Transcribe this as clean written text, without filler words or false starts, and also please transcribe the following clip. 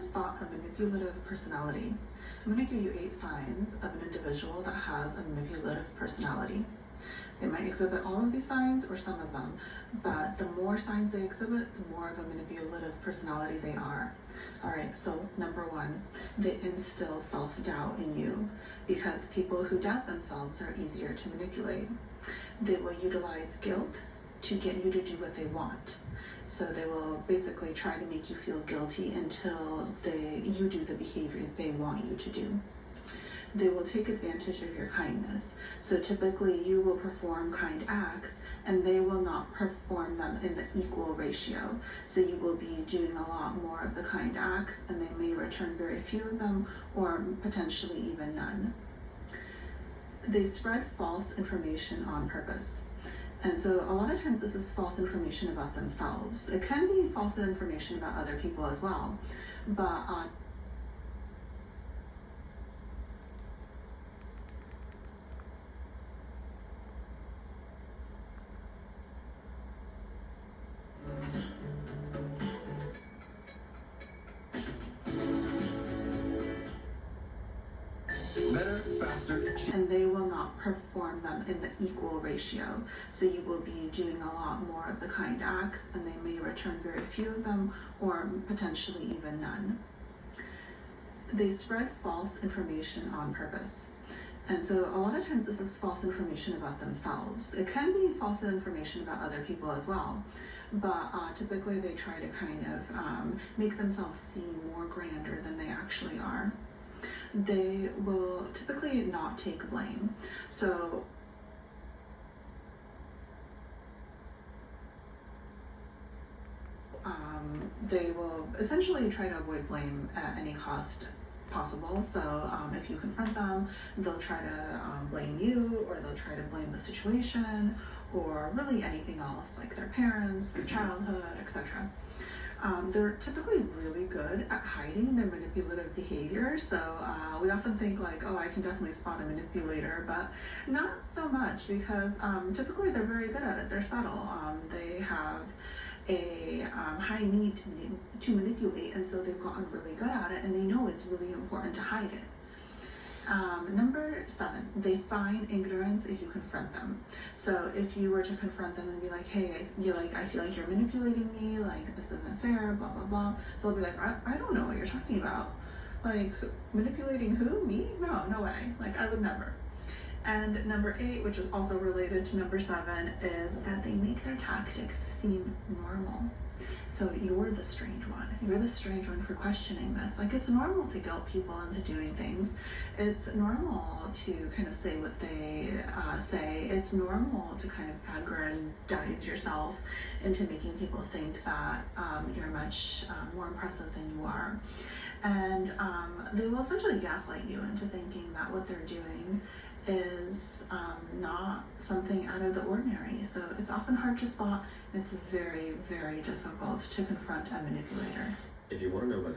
Spot a manipulative personality. I'm going to give you 8 signs of an individual that has a manipulative personality. They might exhibit all of these signs or some of them, but the more signs they exhibit, the more of a manipulative personality they are. Alright, so number 1, they instill self-doubt in you because people who doubt themselves are easier to manipulate. They will utilize guilt to get you to do what they want. So they will basically try to make you feel guilty until you do the behavior they want you to do. They will take advantage of your kindness. So typically you will perform kind acts and they will not perform them in the equal ratio. So you will be doing a lot more of the kind acts and they may return very few of them or potentially even none. They spread false information on purpose. And so a lot of times this is false information about themselves. It can be false information about other people as well, but better, faster, and they will not perform them in the equal ratio. So you will be doing a lot more of the kind acts and they may return very few of them or potentially even none. They spread false information on purpose. And so a lot of times this is false information about themselves. It can be false information about other people as well, but typically they try to kind of make themselves seem more grander than they actually are. They will typically not take blame. So they will essentially try to avoid blame at any cost possible. So if you confront them, they'll try to blame you, or they'll try to blame the situation, or really anything else, like their parents, their childhood, etc. They're typically really good at hiding their manipulative behavior. So we often think like, oh, I can definitely spot a manipulator, but not so much, because typically they're very good at it. They're subtle. They have a high need to manipulate, and so they've gotten really good at it, and they know it's really important to hide it. Number 7, they find ignorance if you confront them. So if you were to confront them and be like, hey, I feel like you're manipulating me, like this isn't fair, blah, blah, blah. They'll be like, I don't know what you're talking about. Like, manipulating who? Me? No way. Like, I would never. And number 8, which is also related to number 7, is that they make their tactics seem normal. So you're the strange one. You're the strange one for questioning this. Like, it's normal to guilt people into doing things. It's normal to kind of say what they say. It's normal to kind of aggrandize yourself into making people think that you're much more impressive than you are. And they will essentially gaslight you into thinking that what they're doing is not something out of the ordinary. So it's often hard to spot, and it's very, very difficult to confront a manipulator. If you want to know about